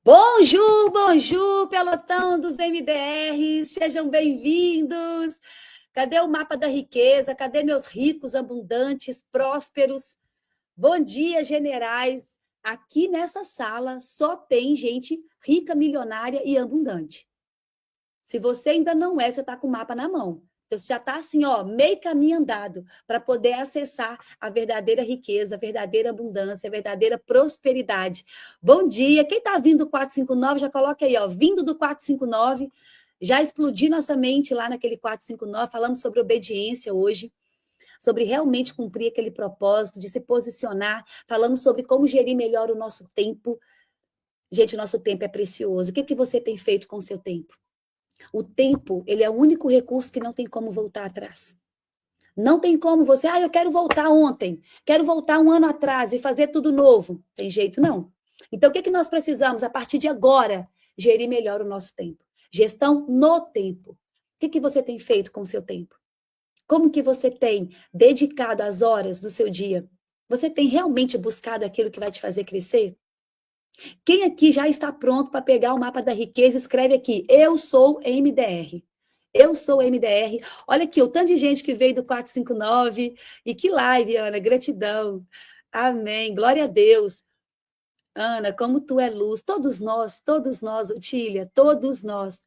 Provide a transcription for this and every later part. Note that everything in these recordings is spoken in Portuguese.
Bonjour, bonjour, pelotão dos MDRs, sejam bem-vindos. Cadê o mapa da riqueza? Cadê meus ricos, abundantes, prósperos? Bom dia, generais. Aqui nessa sala só tem gente rica, milionária e abundante. Se você ainda não é, você está com o mapa na mão. Você já está assim, ó, meio caminho andado para poder acessar a verdadeira riqueza, a verdadeira abundância, a verdadeira prosperidade. Bom dia. Quem está vindo do 459, já coloca aí, ó, vindo do 459. Já explodi nossa mente lá naquele 459. Falamos sobre obediência hoje, sobre realmente cumprir aquele propósito, de se posicionar. Falamos sobre como gerir melhor o nosso tempo. Gente, o nosso tempo é precioso. O que você tem feito com o seu tempo? O tempo, ele é o único recurso que não tem como voltar atrás. Não tem como você, eu quero voltar ontem, quero voltar um ano atrás e fazer tudo novo. Tem jeito não. Então, o que nós precisamos, a partir de agora, gerir melhor o nosso tempo? Gestão no tempo. O que você tem feito com o seu tempo? Como que você tem dedicado as horas do seu dia? Você tem realmente buscado aquilo que vai te fazer crescer? Quem aqui já está pronto para pegar o mapa da riqueza, escreve aqui, eu sou MDR. Eu sou MDR. Olha aqui, o tanto de gente que veio do 459. E que live, Ana, gratidão. Amém, glória a Deus. Ana, como tu é luz. Todos nós, Otília, todos nós.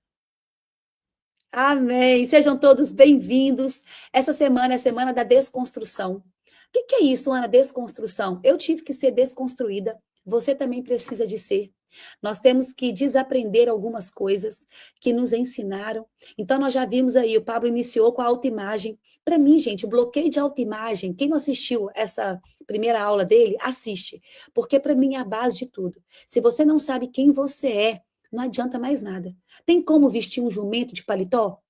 Amém. Sejam todos bem-vindos. Essa semana é a semana da desconstrução. O que é isso, Ana? Desconstrução. Eu tive que ser desconstruída. Você também precisa de ser. Nós temos que desaprender algumas coisas que nos ensinaram. Então, nós já vimos aí, o Pablo iniciou com a autoimagem. Para mim, gente, o bloqueio de autoimagem, quem não assistiu essa primeira aula dele, assiste. Porque para mim é a base de tudo. Se você não sabe quem você é, não adianta mais nada. Tem como vestir um jumento de paletó?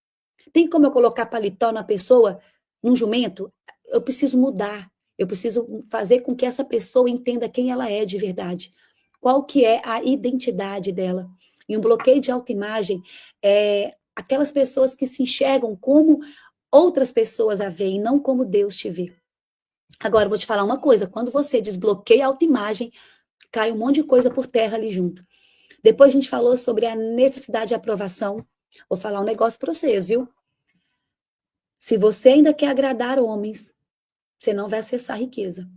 Tem como eu colocar paletó na pessoa, num jumento? Eu preciso mudar. Eu preciso fazer com que essa pessoa entenda quem ela é de verdade. Qual que é a identidade dela. E um bloqueio de autoimagem é aquelas pessoas que se enxergam como outras pessoas a veem, não como Deus te vê. Agora, eu vou te falar uma coisa. Quando você desbloqueia a autoimagem, cai um monte de coisa por terra ali junto. Depois a gente falou sobre a necessidade de aprovação. Vou falar um negócio para vocês, viu? Se você ainda quer agradar homens, você não vai acessar a riqueza.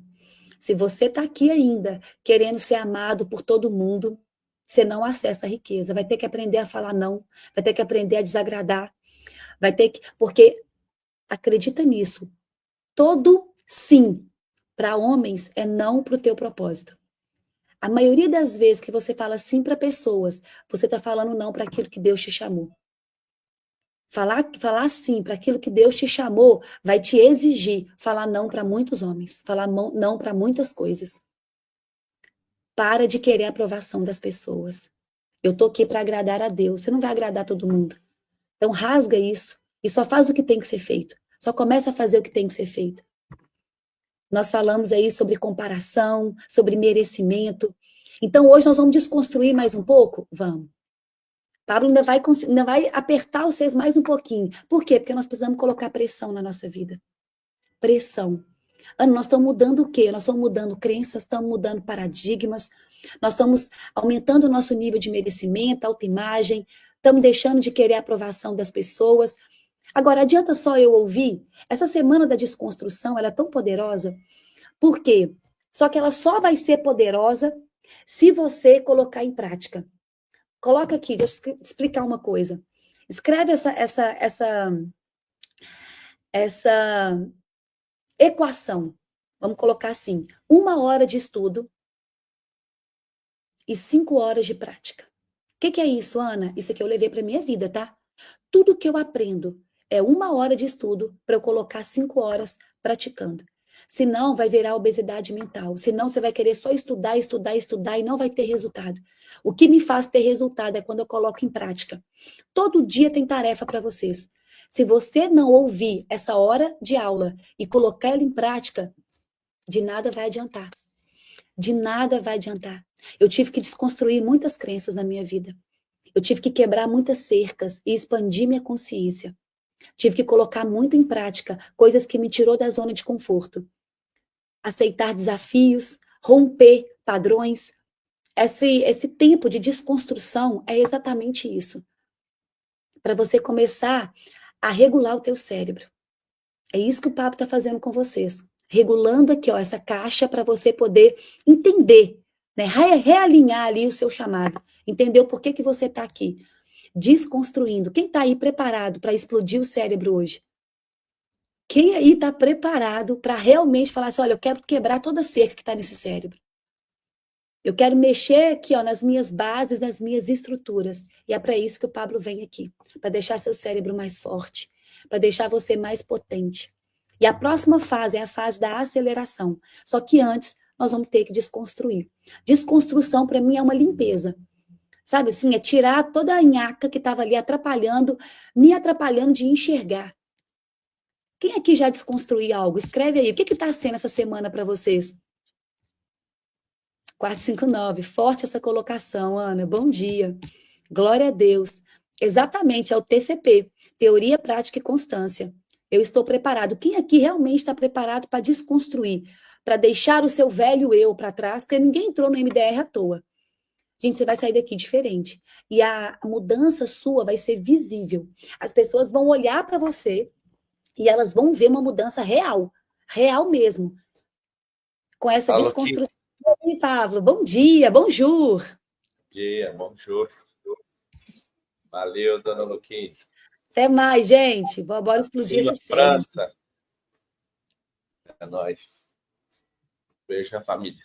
Se você está aqui ainda querendo ser amado por todo mundo, você não acessa a riqueza. Vai ter que aprender a falar não, vai ter que aprender a desagradar, vai ter que. Porque acredita nisso. Todo sim para homens é não para o teu propósito. A maioria das vezes que você fala sim para pessoas, você está falando não para aquilo que Deus te chamou. Falar sim para aquilo que Deus te chamou vai te exigir falar não para muitos homens, falar não para muitas coisas. Para de querer a aprovação das pessoas. Eu tô aqui para agradar a Deus. Você não vai agradar todo mundo. Então rasga isso e só faz o que tem que ser feito. Só começa a fazer o que tem que ser feito. Nós falamos aí sobre comparação, sobre merecimento. Então hoje nós vamos desconstruir mais um pouco? Vamos. Pablo ainda vai apertar vocês mais um pouquinho. Por quê? Porque nós precisamos colocar pressão na nossa vida. Pressão. Ana, nós estamos mudando o quê? Nós estamos mudando crenças, estamos mudando paradigmas, nós estamos aumentando o nosso nível de merecimento, autoimagem, estamos deixando de querer a aprovação das pessoas. Agora, adianta só eu ouvir? Essa semana da desconstrução, ela é tão poderosa. Por quê? Só que ela só vai ser poderosa se você colocar em prática. Coloca aqui, deixa eu explicar uma coisa. Escreve essa equação. Vamos colocar assim, 1 hora de estudo e 5 horas de prática. O que é isso, Ana? Isso aqui eu levei para minha vida, tá? Tudo que eu aprendo é 1 hora de estudo para eu colocar 5 horas praticando. Senão vai virar obesidade mental. Senão você vai querer só estudar, estudar, estudar e não vai ter resultado. O que me faz ter resultado é quando eu coloco em prática. Todo dia tem tarefa para vocês. Se você não ouvir essa hora de aula e colocar ela em prática, de nada vai adiantar. De nada vai adiantar. Eu tive que desconstruir muitas crenças na minha vida. Eu tive que quebrar muitas cercas e expandir minha consciência. Tive que colocar muito em prática coisas que me tirou da zona de conforto. Aceitar desafios, romper padrões. Esse tempo de desconstrução é exatamente isso. Para você começar a regular o teu cérebro. É isso que o papo está fazendo com vocês. Regulando aqui, ó, essa caixa para você poder entender, né? Realinhar ali o seu chamado. Entender o porquê que você está aqui. Desconstruindo. Quem está aí preparado para explodir o cérebro hoje? Quem aí está preparado para realmente falar assim, olha, eu quero quebrar toda a cerca que está nesse cérebro. Eu quero mexer aqui, ó, nas minhas bases, nas minhas estruturas. E é para isso que o Pablo vem aqui, para deixar seu cérebro mais forte, para deixar você mais potente. E a próxima fase é a fase da aceleração. Só que antes, nós vamos ter que desconstruir. Desconstrução, para mim, é uma limpeza. Sabe assim, é tirar toda a nhaca que estava ali atrapalhando, me atrapalhando de enxergar. Quem aqui já desconstruiu algo? Escreve aí. O que está sendo essa semana para vocês? 459, forte essa colocação, Ana. Bom dia. Glória a Deus. Exatamente, é o TCP, Teoria, Prática e Constância. Eu estou preparado. Quem aqui realmente está preparado para desconstruir, para deixar o seu velho eu para trás? Porque ninguém entrou no MDR à toa. Gente, você vai sair daqui diferente. E a mudança sua vai ser visível. As pessoas vão olhar para você e elas vão ver uma mudança real. Real mesmo. Com essa Alô, desconstrução. Oi, Pablo, bom dia, bonjour. Bom dia, bonjour. Valeu, dona Luquinha. Até mais, gente. Bora explodir Cima, esse cérebro. França. É nóis. Beijo na família.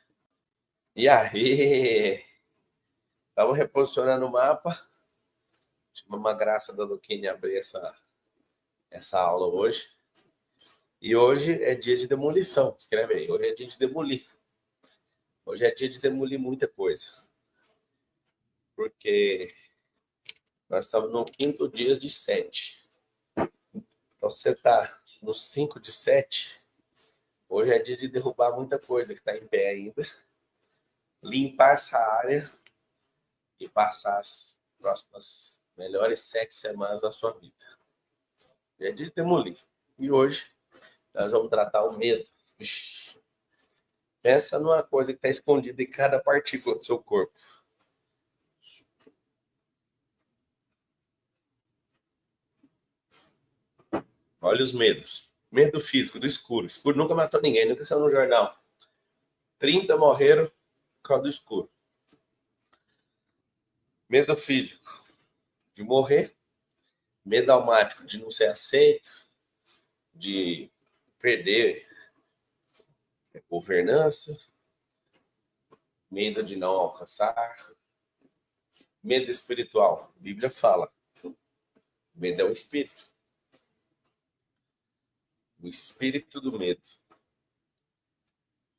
E aí? Estamos reposicionando o mapa. Tive uma graça da Luquinha abrir essa aula hoje. E hoje é dia de demolição. Escreve aí. Hoje é dia de demolir. Hoje é dia de demolir muita coisa. Porque nós estamos no 5º dia de 7. Então, você está no 5 de 7. Hoje é dia de derrubar muita coisa que está em pé ainda. Limpar essa área e passar as próximas melhores 7 semanas da sua vida. É dia de demolir. E hoje nós vamos tratar o medo. Pensa numa coisa que está escondida em cada partícula do seu corpo. Olha os medos. Medo físico, do escuro. O escuro nunca matou ninguém, nunca saiu no jornal. 30 morreram por causa do escuro. Medo físico, de morrer. Medo almático, de não ser aceito, de perder a governança. Medo de não alcançar. Medo espiritual. A Bíblia fala. Medo é um espírito. O espírito do medo.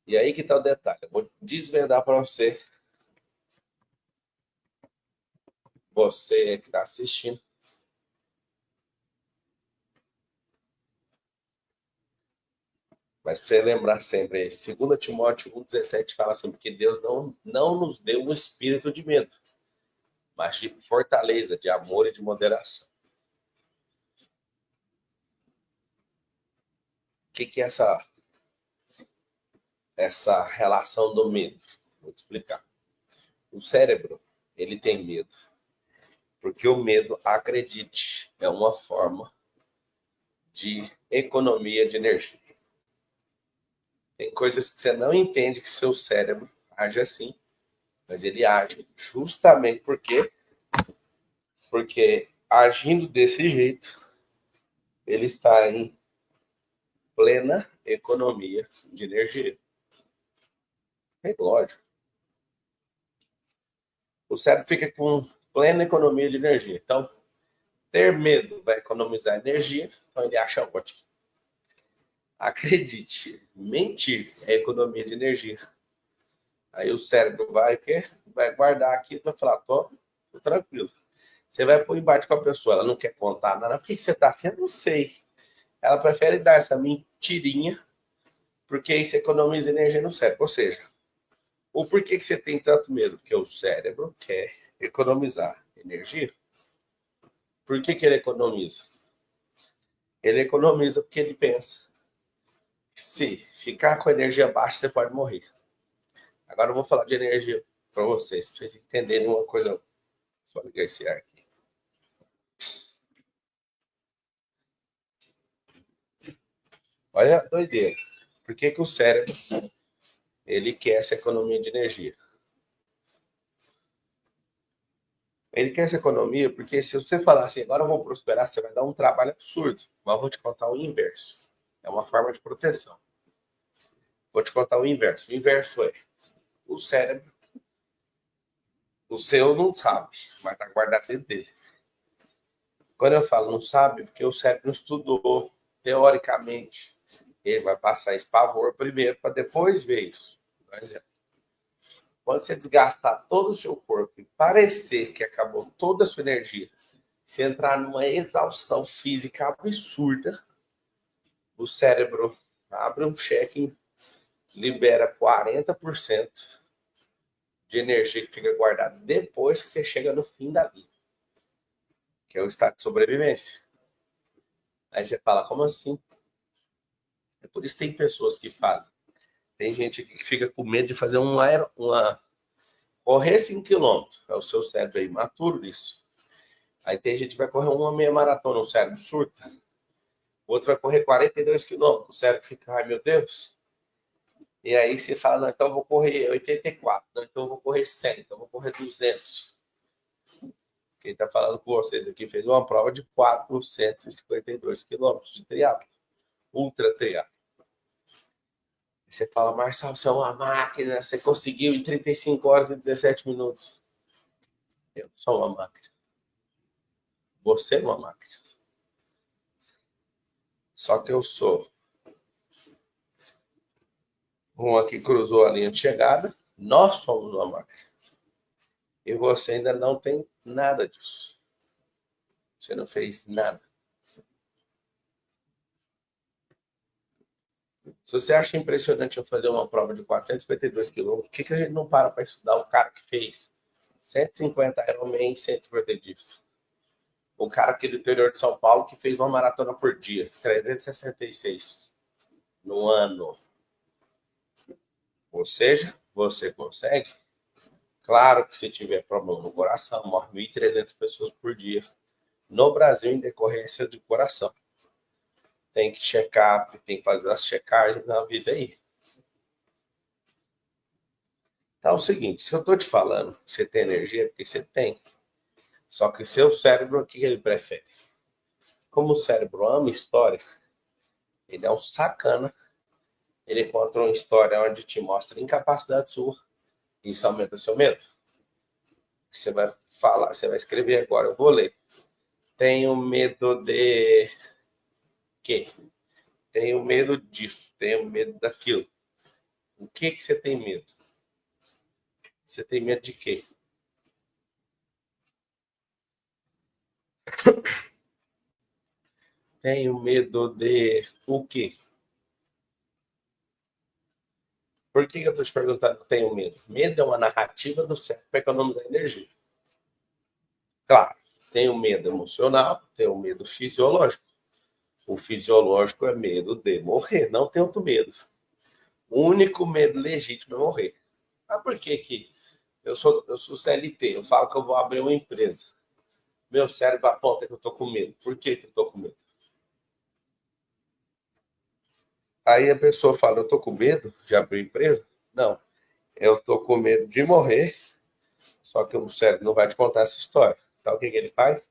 E aí que tá o detalhe. Eu vou desvendar para você. Você que está assistindo. Mas para você lembrar sempre, 2 Timóteo 1,17 fala assim, porque Deus não nos deu um espírito de medo, mas de fortaleza, de amor e de moderação. O que é essa relação do medo? Vou te explicar. O cérebro, ele tem medo. Porque o medo, acredite, é uma forma de economia de energia. Tem coisas que você não entende que seu cérebro age assim, mas ele age justamente porque agindo desse jeito, ele está em plena economia de energia. É lógico. O cérebro fica com plena economia de energia. Então, ter medo vai economizar energia, então ele acha ótimo. Acredite, mentir é economia de energia. Aí o cérebro vai guardar aquilo para falar, tô tranquilo. Você vai pro embate com a pessoa, ela não quer contar nada. Por que você tá assim? Eu não sei. Ela prefere dar essa mentirinha, porque isso economiza energia no cérebro. Ou seja, o porquê que você tem tanto medo? Porque o cérebro quer economizar energia. Por que ele economiza? Ele economiza porque ele pensa que se ficar com a energia baixa, você pode morrer. Agora eu vou falar de energia para vocês entenderem uma coisa. Só ligar esse ar aqui. Olha a doideira. Por que o cérebro ele quer essa economia de energia? Ele quer essa economia porque se você falar assim, agora eu vou prosperar, você vai dar um trabalho absurdo. Mas eu vou te contar o inverso. É uma forma de proteção. Vou te contar o inverso. O inverso é o cérebro. O seu não sabe, mas está guardado dentro dele. Quando eu falo não sabe, porque o cérebro não estudou, teoricamente, ele vai passar esse pavor primeiro para depois ver isso. Por exemplo, quando você desgastar todo o seu corpo e parecer que acabou toda a sua energia, se entrar numa exaustão física absurda, o cérebro abre um check, libera 40% de energia que fica guardada depois que você chega no fim da vida, que é o estado de sobrevivência. Aí você fala, como assim? É por isso que tem pessoas que fazem. Tem gente que fica com medo de fazer correr 5 quilômetros. É o seu cérebro imaturo isso. Aí tem gente que vai correr uma meia maratona, o cérebro surta. O outro vai correr 42 quilômetros, o cérebro fica, ai meu Deus. E aí você fala, não, então eu vou correr 84, não, então eu vou correr 100, então eu vou correr 200. Quem está falando com vocês aqui fez uma prova de 452 quilômetros de triatlo, ultra triatlo. Você fala, Marcelo, você é uma máquina, você conseguiu em 35 horas e 17 minutos. Eu sou uma máquina. Você é uma máquina. Só que eu sou uma que cruzou a linha de chegada, nós somos uma máquina. E você ainda não tem nada disso. Você não fez nada. Se você acha impressionante eu fazer uma prova de 452 quilômetros, por que a gente não para estudar o cara que fez 150 Ironman em 150 dias? O cara aqui do interior de São Paulo que fez uma maratona por dia, 366 no ano. Ou seja, você consegue. Claro que se tiver problema no coração, morre 1.300 pessoas por dia no Brasil em decorrência de coração. Tem que checar, tem que fazer as checagens na vida aí. Então é o seguinte, se eu estou te falando que você tem energia, é porque você tem. Só que seu cérebro, o que ele prefere? Como o cérebro ama história, ele é um sacana. Ele conta uma história onde te mostra incapacidade sua. Isso aumenta seu medo. Você vai falar, você vai escrever agora, eu vou ler. Tenho medo de quê? Tenho medo disso, tenho medo daquilo. O que você tem medo? Você tem medo de quê? Tenho medo de o quê? Por que eu estou te perguntando tenho medo? Medo é uma narrativa do cérebro para economizar energia. Claro, tenho medo emocional, tenho medo fisiológico. O fisiológico é medo de morrer, não tem outro medo. O único medo legítimo é morrer. Ah, por que que eu sou CLT, eu falo que eu vou abrir uma empresa. Meu cérebro aponta que eu estou com medo. Por que que eu estou com medo? Aí a pessoa fala, eu estou com medo de abrir empresa? Não, eu estou com medo de morrer, só que o cérebro não vai te contar essa história. Então o que que ele faz?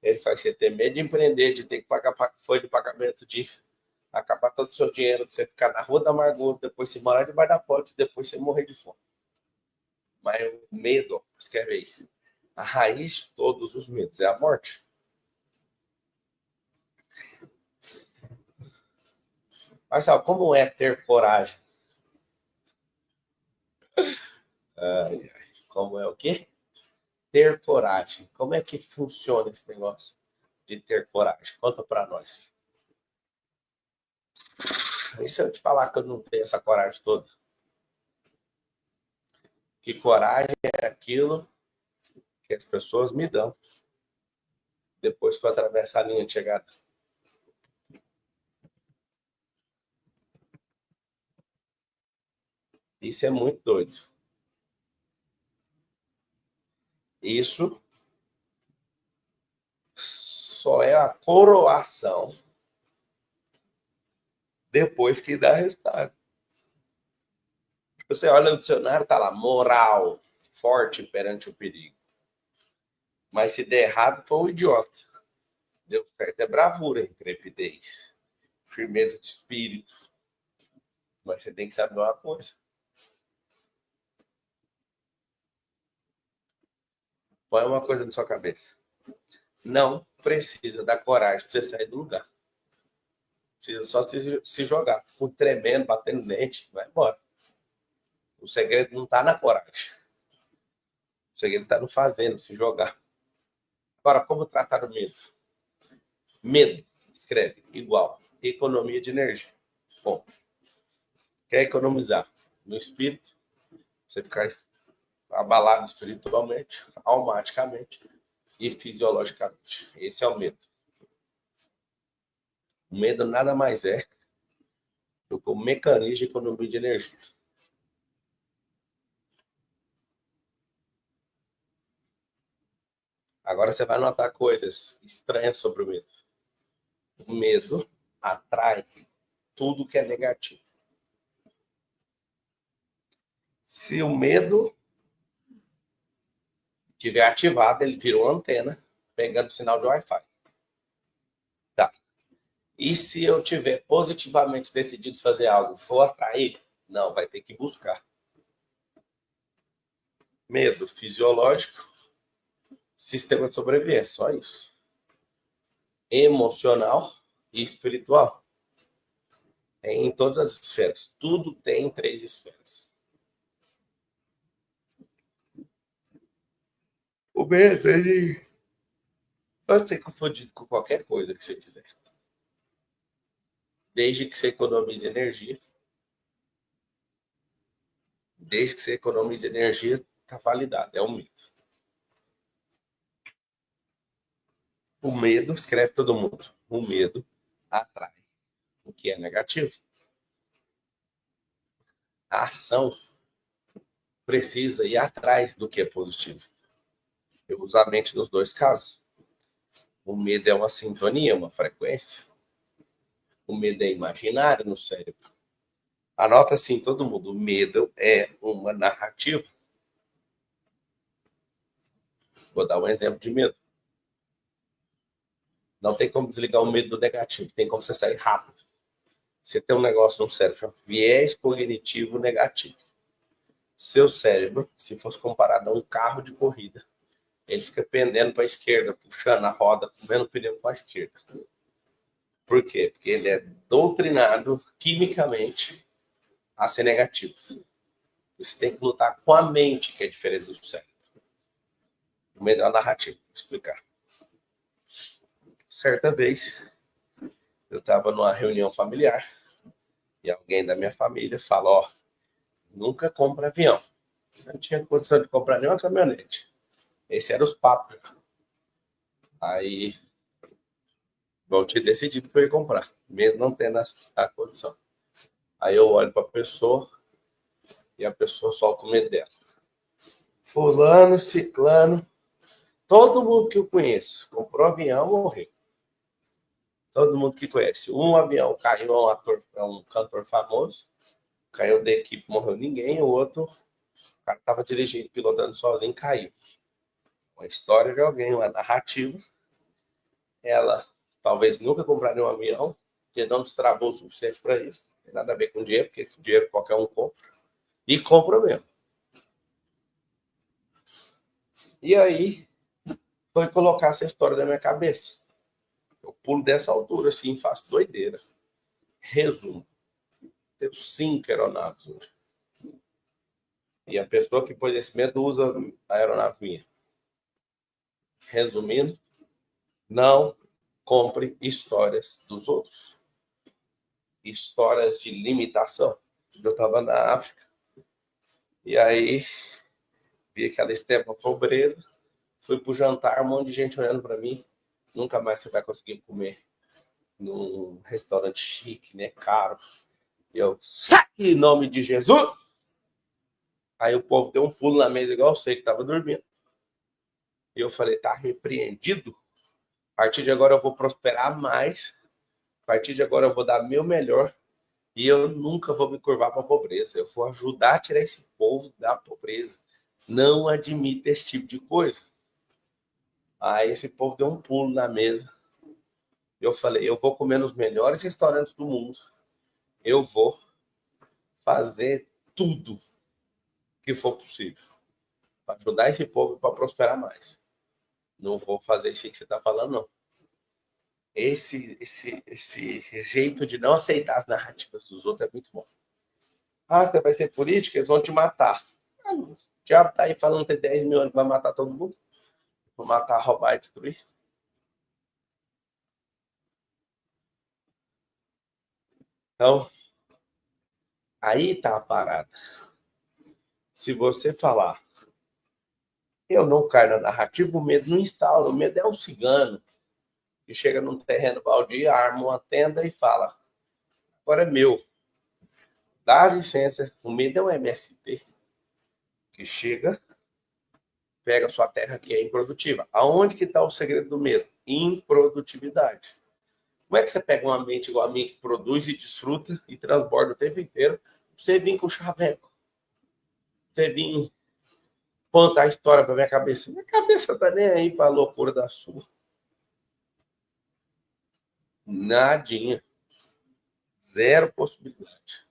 Ele faz você ter medo de empreender, de ter que pagar folha de pagamento, de acabar todo o seu dinheiro, de você ficar na rua da amargura, depois você morar debaixo da ponte, depois você morrer de fome. Mas o medo, escreve aí, a raiz de todos os medos é a morte. Mas sabe, como é ter coragem? Como é o quê? Ter coragem. Como é que funciona esse negócio de ter coragem? Conta para nós. E se eu te falar que eu não tenho essa coragem toda? Que coragem é aquilo que as pessoas me dão depois que eu atravesso a linha de chegada. Isso é muito doido. Isso só é a coroação depois que dá resultado. Você olha no dicionário, tá lá, moral, forte perante o perigo. Mas se der errado, foi um idiota. Deu certo é bravura, intrepidez, firmeza de espírito. Mas você tem que saber uma coisa. Põe uma coisa na sua cabeça. Não precisa dar coragem para você sair do lugar. Precisa só se jogar. Com tremendo, batendo dente, vai embora. O segredo não está na coragem. O segredo está no fazendo, se jogar. Agora, como tratar o medo? Medo, escreve, igual, economia de energia. Bom, quer economizar no espírito, você ficar abalado espiritualmente, almaticamente e fisiologicamente. Esse é o medo. O medo nada mais é do que um mecanismo de economia de energia. Agora você vai notar coisas estranhas sobre o medo. O medo atrai tudo que é negativo. Se o medo estiver ativado, ele vira uma antena pegando sinal de Wi-Fi. Tá. E se eu tiver positivamente decidido fazer algo, for atrair? Não, vai ter que buscar. Medo fisiológico, sistema de sobrevivência, só isso. Emocional e espiritual. Em todas as esferas. Tudo tem 3 esferas. O medo, ele pode ser confundido com qualquer coisa que você quiser. Desde que você economize energia. Desde que você economize energia, está validado. É um mito. O medo, escreve todo mundo. O medo atrai o que é negativo. A ação precisa ir atrás do que é positivo. Eu uso a mente nos 2 casos. O medo é uma sintonia, uma frequência. O medo é imaginário no cérebro. Anota assim, todo mundo. O medo é uma narrativa. Vou dar um exemplo de medo. Não tem como desligar o medo do negativo. Tem como você sair rápido. Você tem um negócio no cérebro, viés cognitivo negativo. Seu cérebro, se fosse comparado a um carro de corrida, ele fica pendendo para a esquerda, puxando a roda, comendo o pneu com a esquerda. Por quê? Porque ele é doutrinado quimicamente a ser negativo. Você tem que lutar com a mente, que é diferente do cérebro. O medo é uma narrativa, vou explicar. Certa vez, eu estava numa reunião familiar e alguém da minha família falou, nunca compra avião. Não tinha condição de comprar nenhuma caminhonete. Esse era os papos. Aí, bom, tinha decidido que eu ia comprar, mesmo não tendo a condição. Aí eu olho para a pessoa e a pessoa solta o medo dela. Fulano, ciclano, todo mundo que eu conheço comprou avião, morreu. Todo mundo que conhece. Um avião caiu, um cantor famoso, caiu da equipe, morreu ninguém. O outro, o cara estava dirigindo, pilotando sozinho, caiu. Uma história de alguém, uma narrativa. Ela talvez nunca compraria um avião, porque não destravou o suficiente para isso. Não tem nada a ver com dinheiro, porque dinheiro qualquer um compra. E compra mesmo. E aí, foi colocar essa história na minha cabeça. Eu pulo dessa altura, assim, faço doideira. Resumo. Tenho 5 aeronaves hoje. E a pessoa que pôs esse medo usa a aeronave minha. Resumindo, não compre histórias dos outros. Histórias de limitação. Eu estava na África. E aí, vi aquela extrema pobreza. Fui pro jantar, um monte de gente olhando para mim. Nunca mais você vai conseguir comer num restaurante chique, né? Caro. E eu, sai em nome de Jesus! Aí o povo deu um pulo na mesa, igual eu sei que estava dormindo. E eu falei, tá repreendido. A partir de agora eu vou prosperar mais. A partir de agora eu vou dar meu melhor. E eu nunca vou me curvar para a pobreza. Eu vou ajudar a tirar esse povo da pobreza. Não admita esse tipo de coisa. Aí esse povo deu um pulo na mesa. Eu falei, eu vou comer nos melhores restaurantes do mundo. Eu vou fazer tudo que for possível para ajudar esse povo para prosperar mais. Não vou fazer isso que você está falando, não. Esse jeito de não aceitar as narrativas dos outros é muito bom. Ah, você vai ser político, eles vão te matar. O diabo tá aí falando que tem 10 mil anos que vai matar todo mundo. Vou matar, roubar e destruir. Então, aí tá a parada. Se você falar, eu não caio na narrativa, o medo não instaura. O medo é um cigano que chega num terreno baldio, arma uma tenda e fala, agora é meu. Dá licença. O medo é um MST que chega, pega sua terra que é improdutiva. Aonde que está o segredo do medo? Improdutividade. Como é que você pega um ambiente igual a mim, que produz e desfruta e transborda o tempo inteiro, você vir com chaveco? Você vir contar a história para minha cabeça? Minha cabeça tá nem aí para a loucura da sua. Nadinha. Zero possibilidade.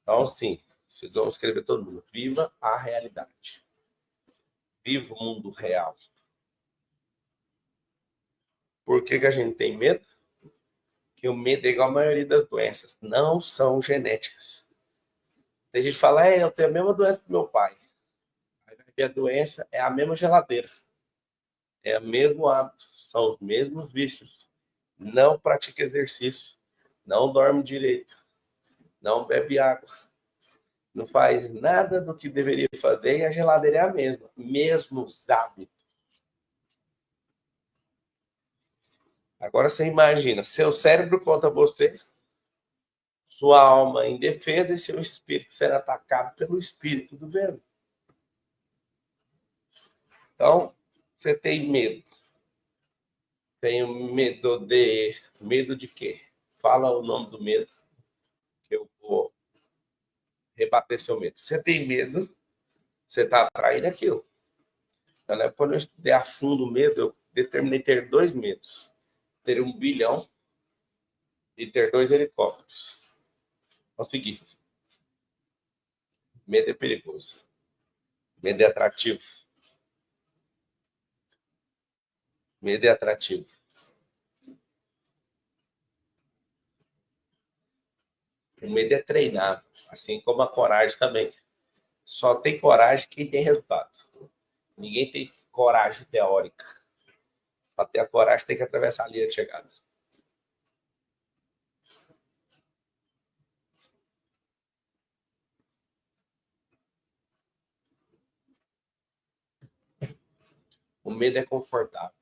Então, sim, vocês vão escrever todo mundo. Viva a realidade. Viva o mundo real. Por que a gente tem medo? Que o medo é igual a maioria das doenças. Não são genéticas. Tem gente que fala, eu tenho a mesma doença do meu pai. A doença é a mesma geladeira. É o mesmo hábito. São os mesmos vícios. Não pratica exercício. Não dorme direito. Não bebe água. Não faz nada do que deveria fazer e a geladeira é a mesma. Mesmos hábitos. Agora você imagina, seu cérebro contra você, sua alma em defesa e seu espírito sendo atacado pelo espírito do medo. Então, você tem medo. Tenho medo de... Medo de quê? Fala o nome do medo, que eu vou rebater seu medo. Você tem medo, você está atraindo aquilo. Então, quando eu estudei a fundo o medo, eu determinei ter 2 medos. Ter 1 bilhão e ter 2 helicópteros. Consegui. Medo é perigoso. Medo é atrativo. Medo é atrativo. O medo é treinável, assim como a coragem também. Só tem coragem quem tem resultado. Ninguém tem coragem teórica. Para ter a coragem, tem que atravessar a linha de chegada. O medo é confortável.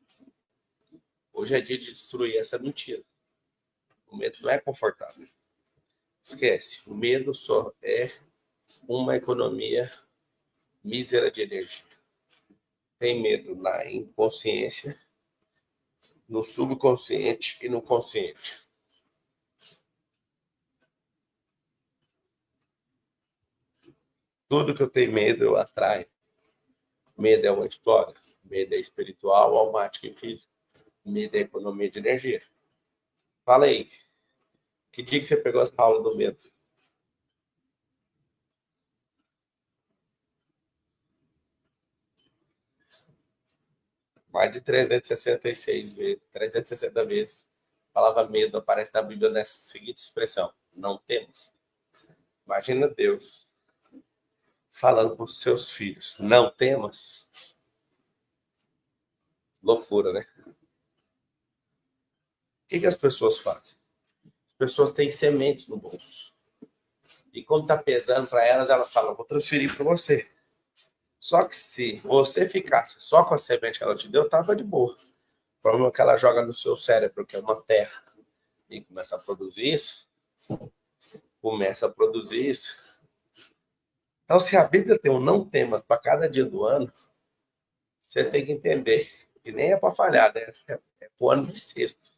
Hoje é dia de destruir essa mentira. O medo não é confortável. Esquece. O medo só é uma economia mísera de energia. Tem medo na inconsciência, no subconsciente e no consciente. Tudo que eu tenho medo, eu atraio. Medo é uma história. Medo é espiritual, almático e físico. Medo é economia de energia. Fala aí. Que dia que você pegou essa aula do medo? Mais de 366 vezes, 360 vezes. A palavra medo aparece na Bíblia nessa seguinte expressão: não temos. Imagina Deus falando para os seus filhos: não temas. Loucura, né? O que as pessoas fazem? As pessoas têm sementes no bolso. E quando está pesando para elas, elas falam: vou transferir para você. Só que se você ficasse só com a semente que ela te deu, tava de boa. O problema é que ela joga no seu cérebro, que é uma terra, e começa a produzir isso. Então, se a Bíblia tem um não temas para cada dia do ano, Você tem que entender que nem é para falhar, né? É pro ano bissexto.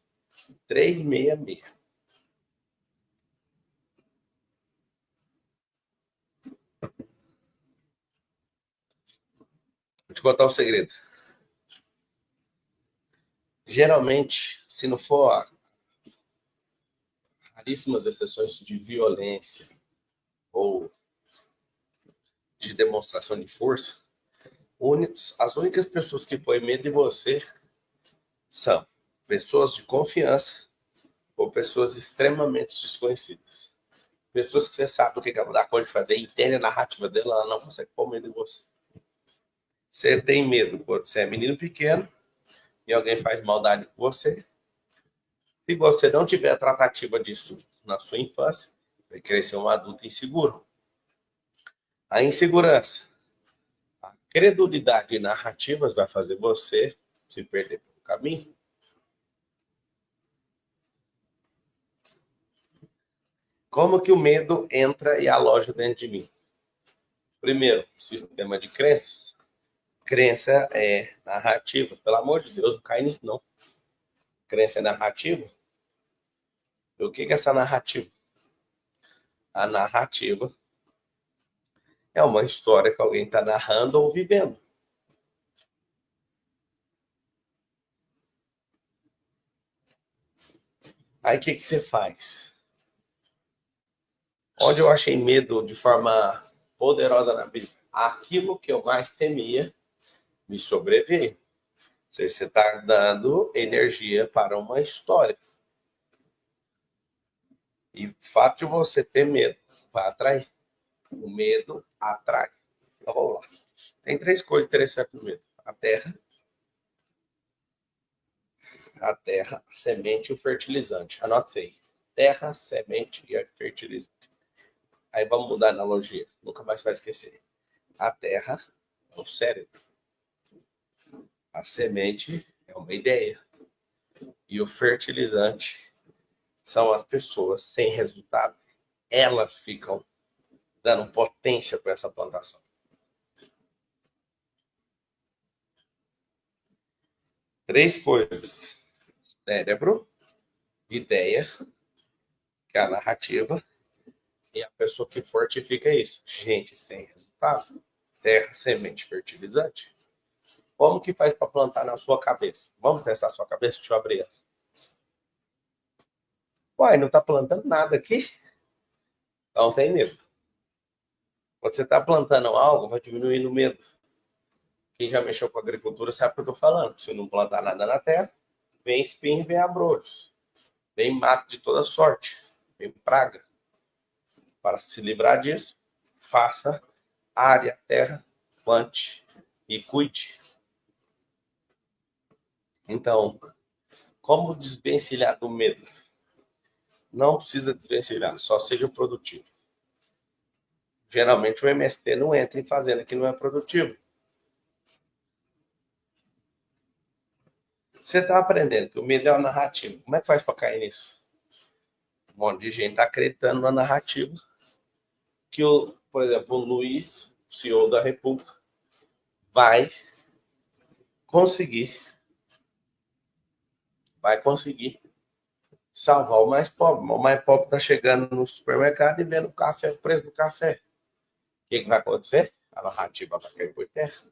366. Vou te contar um segredo. Geralmente, se não for raríssimas exceções de violência ou de demonstração de força, as únicas pessoas que põem medo em você são pessoas de confiança ou pessoas extremamente desconhecidas. Pessoas que você sabe o que ela dá conta de fazer, entende a narrativa dela, ela não consegue pôr medo em você. Você tem medo quando você é menino pequeno e alguém faz maldade com você. Se você não tiver a tratativa disso na sua infância, vai crescer um adulto inseguro. A insegurança, a credulidade em narrativas vai fazer você se perder pelo caminho. Como que o medo entra e aloja dentro de mim? Primeiro, sistema de crenças. Crença é narrativa. Pelo amor de Deus, não cai nisso não. Crença é narrativa. E o que é essa narrativa? A narrativa é uma história que alguém está narrando ou vivendo. Aí o que você faz? Onde eu achei medo de forma poderosa na vida? Aquilo que eu mais temia me sobreveio. Você está dando energia para uma história. E o fato de você ter medo vai atrair. O medo atrai. Então vamos lá. Tem 3 coisas interessantes no medo: a terra, a semente e o fertilizante. Anote aí. Terra, semente e fertilizante. Aí vamos mudar a analogia. Nunca mais vai esquecer. A terra é o cérebro. A semente é uma ideia. E o fertilizante são as pessoas sem resultado. Elas ficam dando potência para essa plantação. 3 coisas: cérebro, ideia, que é a narrativa, e a pessoa que fortifica isso. Gente sem resultado. Terra, semente, fertilizante. Como que faz para plantar na sua cabeça? Vamos testar a sua cabeça? Deixa eu abrir ela. Uai, não está plantando nada aqui? Então tem medo. Quando você está plantando algo, vai diminuindo o medo. Quem já mexeu com agricultura sabe o que eu estou falando. Se não plantar nada na terra, vem espinho, vem abrolhos. Vem mato de toda sorte. Vem praga. Para se livrar disso, faça área, terra, plante e cuide. Então, como desvencilhar do medo? Não precisa desvencilhar, só seja produtivo. Geralmente o MST não entra em fazenda que não é produtivo. Você está aprendendo que o medo é uma narrativa. Como é que faz para cair nisso? Um monte de gente está acreditando na narrativa que, por exemplo, o Luiz, o CEO da República, vai conseguir salvar o mais pobre. O mais pobre está chegando no supermercado e vendo o preço do café. O que vai acontecer? A narrativa vai cair por terra.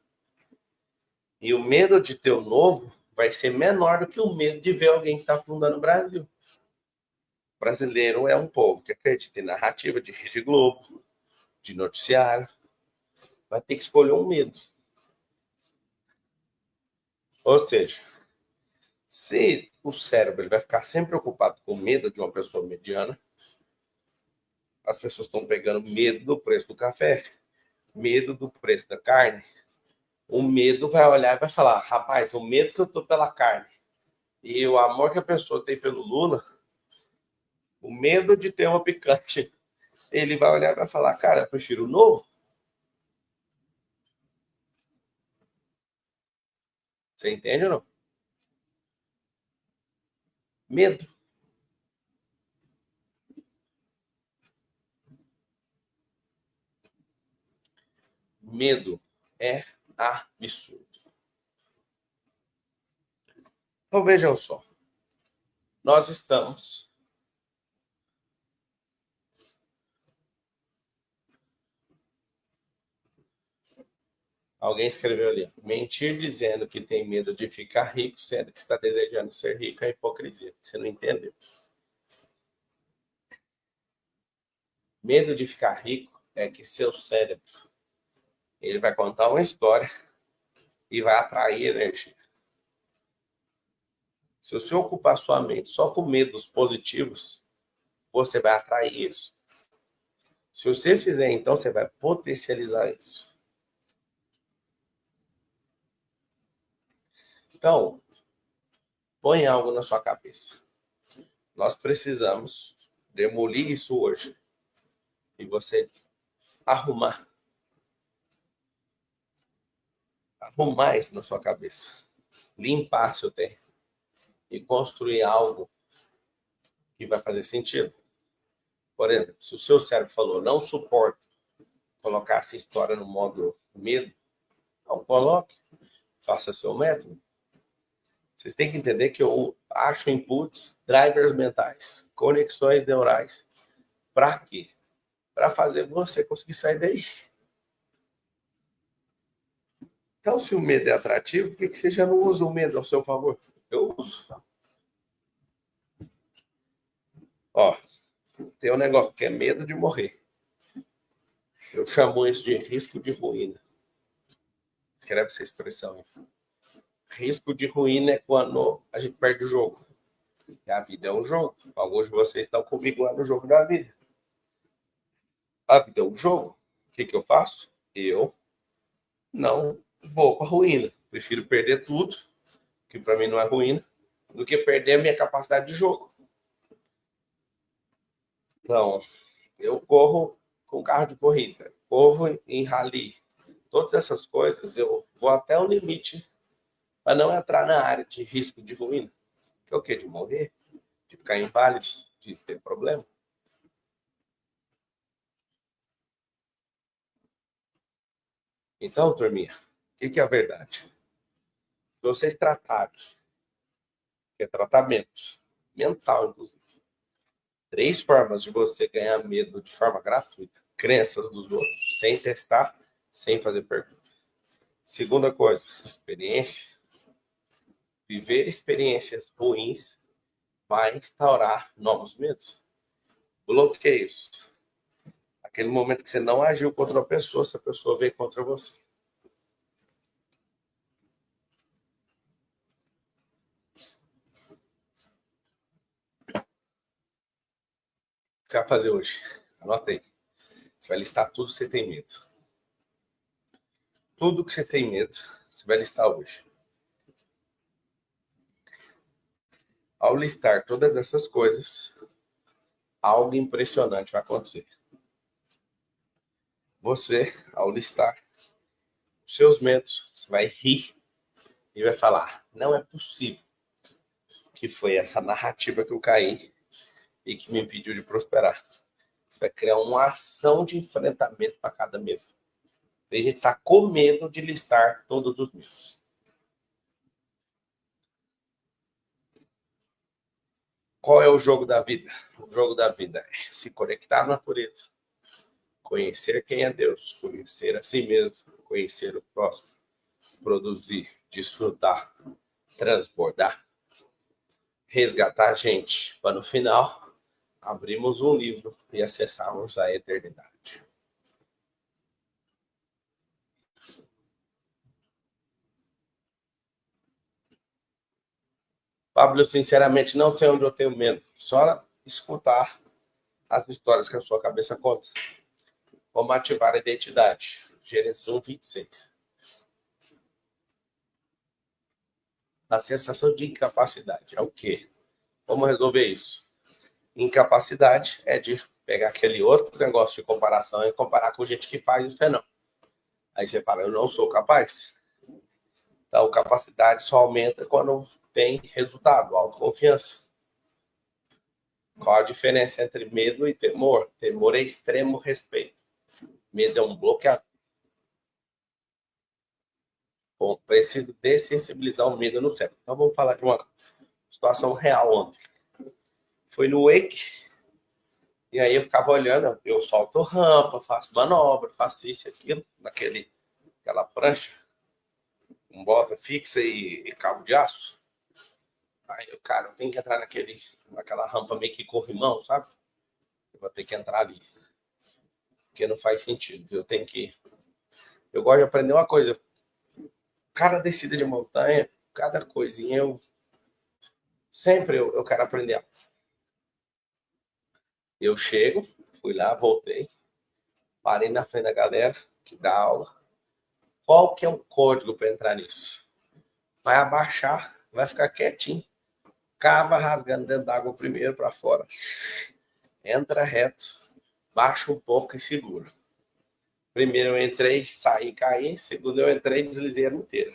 E o medo de ter o novo vai ser menor do que o medo de ver alguém que está fundando o Brasil. O brasileiro é um povo que acredita em narrativa de Rede Globo, de noticiário. Vai ter que escolher um medo. Ou seja, se o cérebro ele vai ficar sempre preocupado com o medo de uma pessoa mediana, as pessoas estão pegando medo do preço do café, medo do preço da carne. O medo vai olhar e vai falar: rapaz, o medo que eu tô pela carne e o amor que a pessoa tem pelo Lula, o medo de ter uma picante, ele vai olhar e vai falar: cara, eu prefiro o novo. Você entende ou não? Medo. Medo é absurdo. Então vejam só, nós estamos alguém escreveu ali, mentir dizendo que tem medo de ficar rico, sendo que está desejando ser rico, é hipocrisia. Você não entendeu. Medo de ficar rico é que seu cérebro ele vai contar uma história e vai atrair energia. Se você ocupar sua mente só com medos positivos, você vai atrair isso. Se você fizer, então, você vai potencializar isso. Então, põe algo na sua cabeça. Nós precisamos demolir isso hoje. E você arrumar isso na sua cabeça. Limpar seu terreno. E construir algo que vai fazer sentido. Por exemplo, se o seu cérebro falou, não suporto colocar essa história no modo medo, não coloque. Faça seu método. Vocês têm que entender que eu acho inputs, drivers mentais, conexões neurais. Para quê? Para fazer você conseguir sair daí. Então, se o medo é atrativo, por que você já não usa o medo ao seu favor? Eu uso. Ó, tem um negócio que é medo de morrer. Eu chamo isso de risco de ruína. Escreve essa expressão aí. Risco de ruína é quando a gente perde o jogo. E a vida é um jogo. Alguns de vocês estão comigo lá no jogo da vida. A vida é um jogo. O que eu faço? Eu não vou para a ruína. Prefiro perder tudo, que para mim não é ruína, do que perder a minha capacidade de jogo. Então, eu corro com carro de corrida, corro em rally. Todas essas coisas eu vou até o limite para não entrar na área de risco de ruína. Que é o quê? De morrer? De ficar inválido? De ter problema? Então, turminha, o que é a verdade? Se vocês tratarem, que é tratamento mental, inclusive, 3 formas de você ganhar medo de forma gratuita. Crenças dos outros, sem testar, sem fazer pergunta. Segunda coisa, experiência. Viver experiências ruins vai instaurar novos medos. Bloqueios. Aquele momento que você não agiu contra uma pessoa, essa pessoa veio contra você. O que você vai fazer hoje? Anota aí. Você vai listar tudo que você tem medo. Tudo que você tem medo, você vai listar hoje. Ao listar todas essas coisas, algo impressionante vai acontecer. Você, ao listar os seus medos, você vai rir e vai falar: não é possível que foi essa narrativa que eu caí e que me impediu de prosperar. Você vai criar uma ação de enfrentamento para cada medo. A gente está com medo de listar todos os medos. Qual é o jogo da vida? O jogo da vida é se conectar à natureza, conhecer quem é Deus, conhecer a si mesmo, conhecer o próximo, produzir, desfrutar, transbordar, resgatar a gente, para no final abrimos um livro e acessarmos a eternidade. Pablo, sinceramente, não sei onde eu tenho medo. Só escutar as histórias que a sua cabeça conta. Como ativar a identidade. Gênesis 1, 26. A sensação de incapacidade é o quê? Como resolver isso? Incapacidade é de pegar aquele outro negócio de comparação e comparar com gente que faz e você não. Aí você fala, eu não sou capaz. Então, capacidade só aumenta quando tem resultado, autoconfiança. Qual a diferença entre medo e temor? Temor é extremo respeito. Medo é um bloqueador. Bom, preciso dessensibilizar o medo no cérebro. Então vamos falar de uma situação real ontem. Foi no wake, e aí eu ficava olhando, eu solto rampa, faço manobra, faço isso e aquilo, aquela prancha, com bota fixa e cabo de aço. Aí eu, cara, eu tenho que entrar naquela rampa meio que corrimão, sabe? Eu vou ter que entrar ali. Porque não faz sentido. Eu gosto de aprender uma coisa. Cada descida de montanha, cada coisinha, eu quero aprender. Eu chego, fui lá, voltei, parei na frente da galera que dá aula. Qual que é o código para entrar nisso? Vai abaixar, vai ficar quietinho. Cava rasgando dentro d'água primeiro para fora. Entra reto, baixa um pouco e segura. Primeiro eu entrei, saí, caí. Segundo eu entrei, deslizei ela inteira.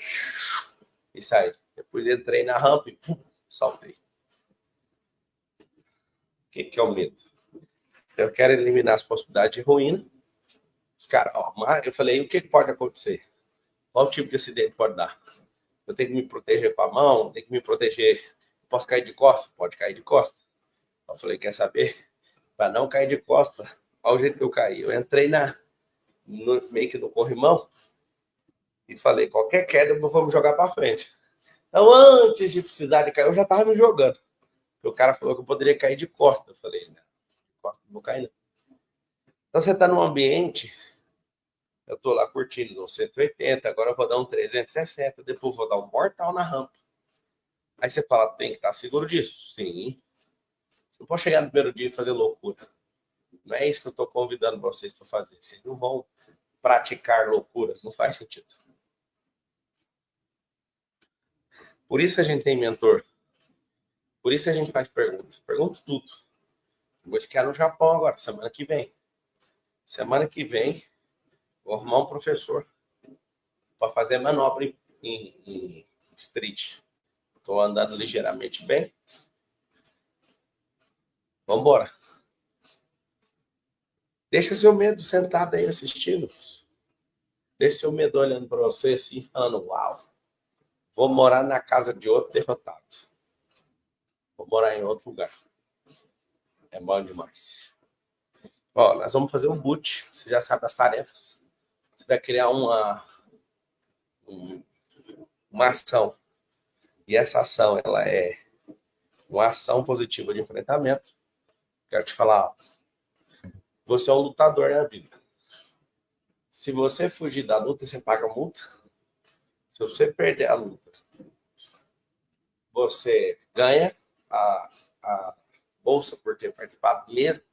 E saí. Depois entrei na rampa e saltei. O que é o medo? Eu quero eliminar as possibilidades de ruína. Cara, eu falei, o que pode acontecer? Qual tipo de acidente pode dar? Eu tenho que me proteger com a mão, tenho que me proteger. Posso cair de costa? Pode cair de costa. Eu falei, quer saber? Para não cair de costa, olha o jeito que eu caí. Eu entrei meio que no corrimão e falei, qualquer queda eu vou me jogar para frente. Então, antes de precisar de cair, eu já estava me jogando. O cara falou que eu poderia cair de costa. Eu falei, não, de costa não vou cair não. Então, você está num ambiente, eu estou lá curtindo no 180, agora eu vou dar um 360, depois vou dar um mortal na rampa. Aí você fala, tem que estar seguro disso? Sim. Você não pode chegar no primeiro dia e fazer loucura. Não é isso que eu estou convidando vocês para fazer. Vocês não vão praticar loucuras, não faz sentido. Por isso a gente tem mentor. Por isso a gente faz perguntas. Pergunta tudo. Vou esquiar no Japão agora, semana que vem. Semana que vem, vou arrumar um professor para fazer manobra em street. Estou andando ligeiramente bem. Vamos embora. Deixa seu medo sentado aí assistindo. Deixa seu medo olhando para você assim, falando, uau, vou morar na casa de outro derrotado. Vou morar em outro lugar. É bom demais. Ó, nós vamos fazer um boot. Você já sabe as tarefas. Você vai criar uma ação. E essa ação, ela é uma ação positiva de enfrentamento. Quero te falar, você é um lutador na vida. Se você fugir da luta, você paga multa. Se você perder a luta, você ganha a bolsa por ter participado mesmo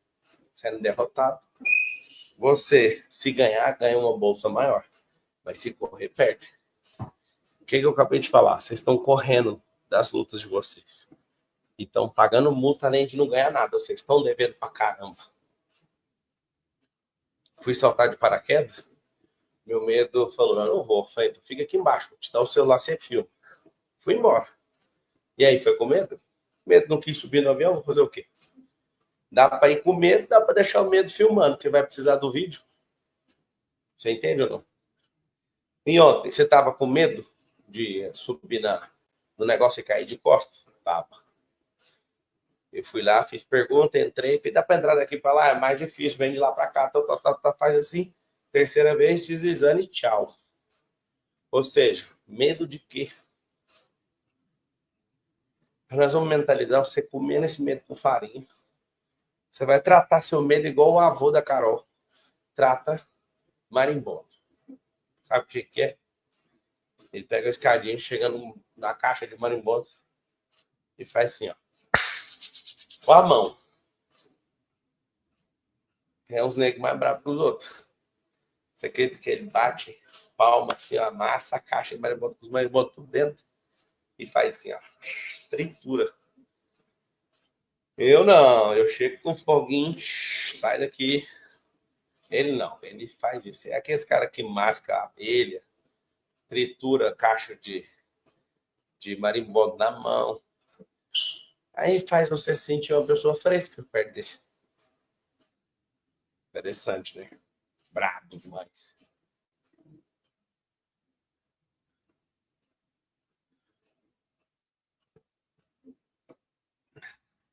sendo derrotado. Você, se ganhar, ganha uma bolsa maior. Mas se correr, perde. O que eu acabei de falar? Vocês estão correndo das lutas de vocês. E estão pagando multa além de não ganhar nada. Vocês estão devendo pra caramba. Fui saltar de paraquedas. Meu medo falou, eu não vou. Falei, fica aqui embaixo, vou te dar o celular sem fio. Fui embora. E aí, foi com medo? Medo não quis subir no avião, vou fazer o quê? Dá para ir com medo, dá para deixar o medo filmando, porque vai precisar do vídeo. Você entende ou não? E ontem, você estava com medo de subir no negócio e cair de costas? Tava. Eu fui lá, fiz pergunta, entrei, dá para entrar daqui para lá, é mais difícil, vem de lá para cá, faz assim, terceira vez, deslizando e tchau. Ou seja, medo de quê? Nós vamos mentalizar você comendo esse medo com farinha. Você vai tratar seu medo igual o avô da Carol. Trata marimbondo. Sabe o que é? Ele pega a escadinha, chega na caixa de marimbondo e faz assim, ó. Com a mão. É uns negros mais bravos que os outros. Você acredita que ele bate palma, assim, amassa a caixa de marimbondo com os marimbondos tudo dentro e faz assim, ó. Tritura. Eu não, eu chego com um foguinho, sai daqui. Ele não, ele faz isso. É aquele cara que masca a abelha, tritura a caixa de marimbondo na mão. Aí faz você sentir uma pessoa fresca perto dele. Interessante, né? Brabo demais.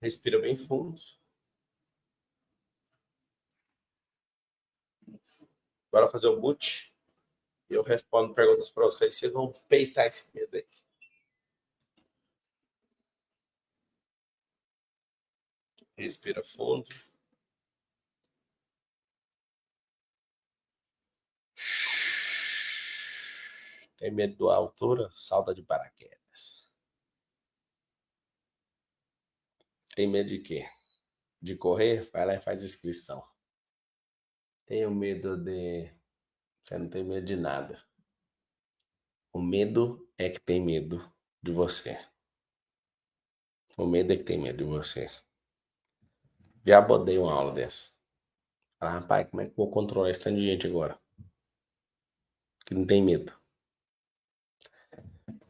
Respira bem fundo. Bora fazer o boot. Eu respondo perguntas para vocês. Vocês vão peitar esse medo aí. Respira fundo. Tem medo da altura? Salta de paraquedas. Tem medo de quê? De correr? Vai lá e faz inscrição. Tenho medo de... Você não tem medo de nada. O medo é que tem medo de você. O medo é que tem medo de você. Já botei uma aula dessa. Fala, rapaz, como é que eu vou controlar esse tanto de gente agora? Que não tem medo.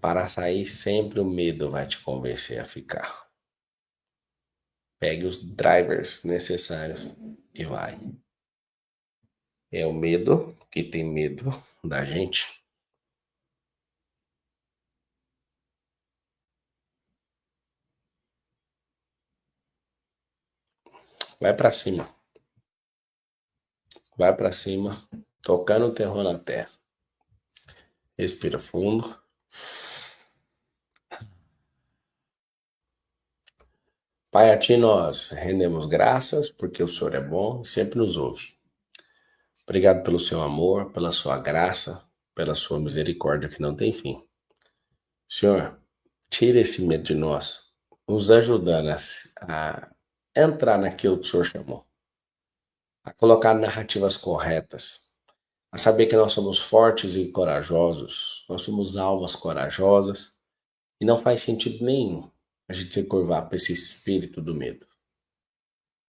Para sair, sempre o medo vai te convencer a ficar. Pegue os drivers necessários e vai. É o medo que tem medo da gente. Vai pra cima. Vai pra cima. Tocando o terror na terra. Respira fundo. Pai, a ti nós rendemos graças, porque o Senhor é bom e sempre nos ouve. Obrigado pelo seu amor, pela sua graça, pela sua misericórdia que não tem fim. Senhor, tira esse medo de nós, nos ajudando a entrar naquilo que o Senhor chamou, a colocar narrativas corretas, a saber que nós somos fortes e corajosos, nós somos almas corajosas, e não faz sentido nenhum a gente se curvar para esse espírito do medo.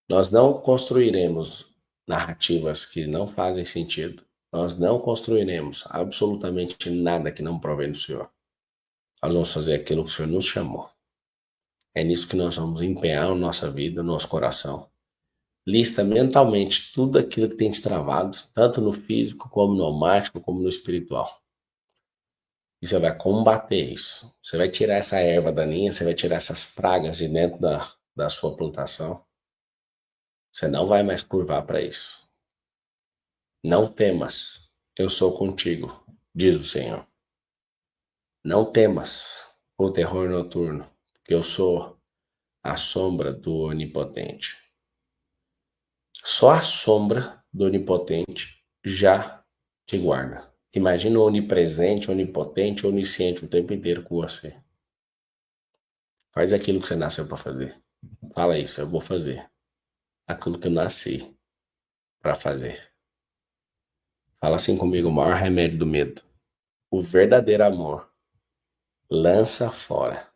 Nós não construiremos narrativas que não fazem sentido. Nós não construiremos absolutamente nada que não provém do Senhor. Nós vamos fazer aquilo que o Senhor nos chamou. É nisso que nós vamos empenhar a nossa vida, o nosso coração. Lista mentalmente tudo aquilo que tem te travado, tanto no físico, como no almático, como no espiritual. E você vai combater isso. Você vai tirar essa erva daninha, você vai tirar essas pragas de dentro da sua plantação. Você não vai mais curvar para isso. Não temas, eu sou contigo, diz o Senhor. Não temas o terror noturno, porque eu sou a sombra do Onipotente. Só a sombra do Onipotente já te guarda. Imagina o onipresente, onipotente, onisciente o tempo inteiro com você. Faz aquilo que você nasceu para fazer. Fala isso, eu vou fazer aquilo que eu nasci para fazer. Fala assim comigo, o maior remédio do medo. O verdadeiro amor lança fora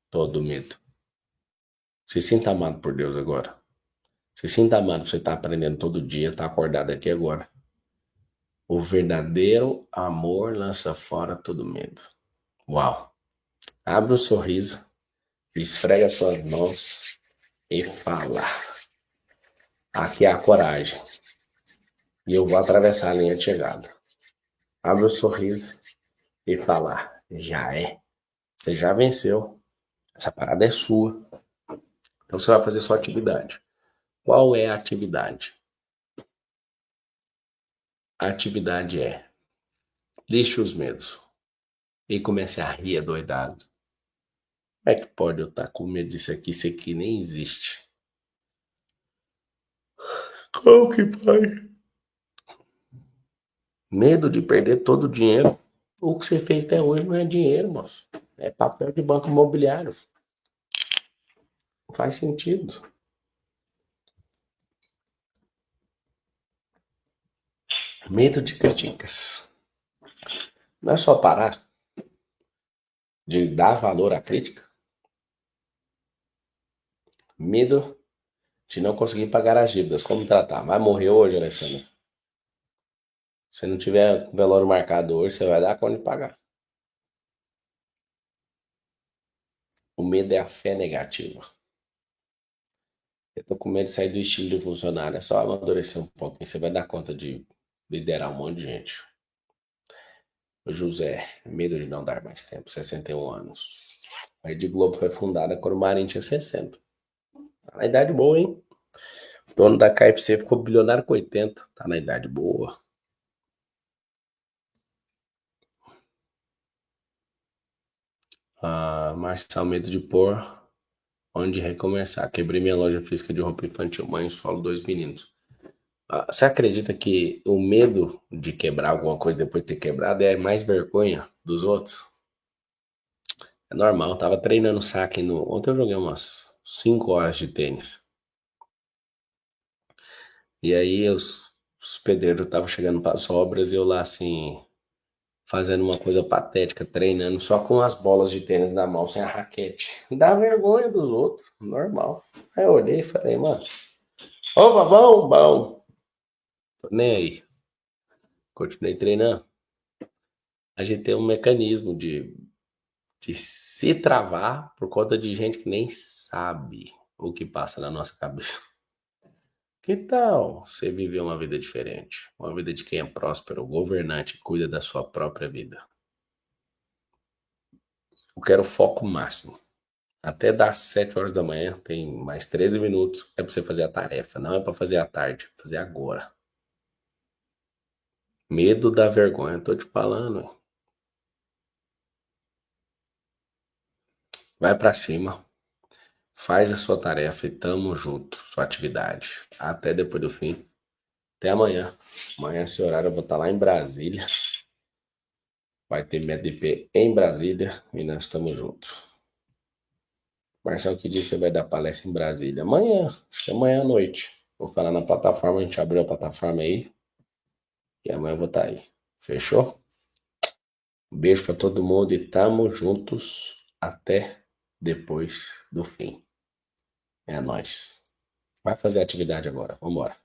todo medo. Se sinta amado por Deus agora. Se sinta amado, você está aprendendo todo dia, está acordado aqui agora. O verdadeiro amor lança fora todo medo. Uau! Abre um sorriso, esfrega suas mãos e fala. Aqui é a coragem. E eu vou atravessar a linha de chegada. Abre um sorriso e fala. Já é. Você já venceu. Essa parada é sua. Então você vai fazer sua atividade. Qual é a atividade? A atividade é: deixe os medos e comece a rir adoidado. Como é que pode eu estar com medo disso aqui? Isso aqui nem existe. Como que pode? Medo de perder todo o dinheiro. O que você fez até hoje não é dinheiro, moço. É papel de banco imobiliário. Não faz sentido. Medo de críticas. Não é só parar de dar valor à crítica. Medo de não conseguir pagar as dívidas. Como tratar? Vai morrer hoje, Alessandro? Se não tiver velório marcado hoje, você vai dar conta de pagar. O medo é a fé negativa. Eu tô com medo de sair do estilo de funcionário. É só amadurecer um pouquinho. Você vai dar conta de liderar um monte de gente. O José, medo de não dar mais tempo, 61 anos. A Rede Globo foi fundada quando o Marinho tinha 60. Tá na idade boa, hein? O dono da KFC ficou bilionário com 80. Tá na idade boa. Marçal, medo de pôr. Onde recomeçar? Quebrei minha loja física de roupa infantil. Mãe solo, 2 meninos. Você acredita que o medo de quebrar alguma coisa depois de ter quebrado é mais vergonha dos outros? É normal. Eu tava treinando saque no. Ontem eu joguei umas 5 horas de tênis. E aí os pedreiros estavam chegando para as obras e eu lá assim, fazendo uma coisa patética, treinando só com as bolas de tênis na mão, sem a raquete. Dá vergonha dos outros, normal. Aí eu olhei e falei, mano, opa, bom, bom. Tô nem aí. Continuei treinando. A gente tem um mecanismo de se travar por conta de gente que nem sabe o que passa na nossa cabeça. Que tal você viver uma vida diferente? Uma vida de quem é próspero, governante, cuida da sua própria vida. Eu quero foco máximo. Até das 7 horas da manhã, tem mais 13 minutos, é para você fazer a tarefa. Não é para fazer à tarde, é fazer agora. Medo da vergonha, tô te falando. Vai para cima, faz a sua tarefa e tamo junto, sua atividade. Até depois do fim. Até amanhã. Amanhã, esse horário, eu vou estar lá em Brasília. Vai ter MDP em Brasília e nós estamos juntos. Marcelo, que dia você vai dar palestra em Brasília? Amanhã, acho que amanhã à noite. Vou falar na plataforma, a gente abriu a plataforma aí. E amanhã eu vou estar aí. Fechou? Um beijo pra todo mundo e tamo juntos até depois do fim. É nóis. Vai fazer atividade agora. Vambora.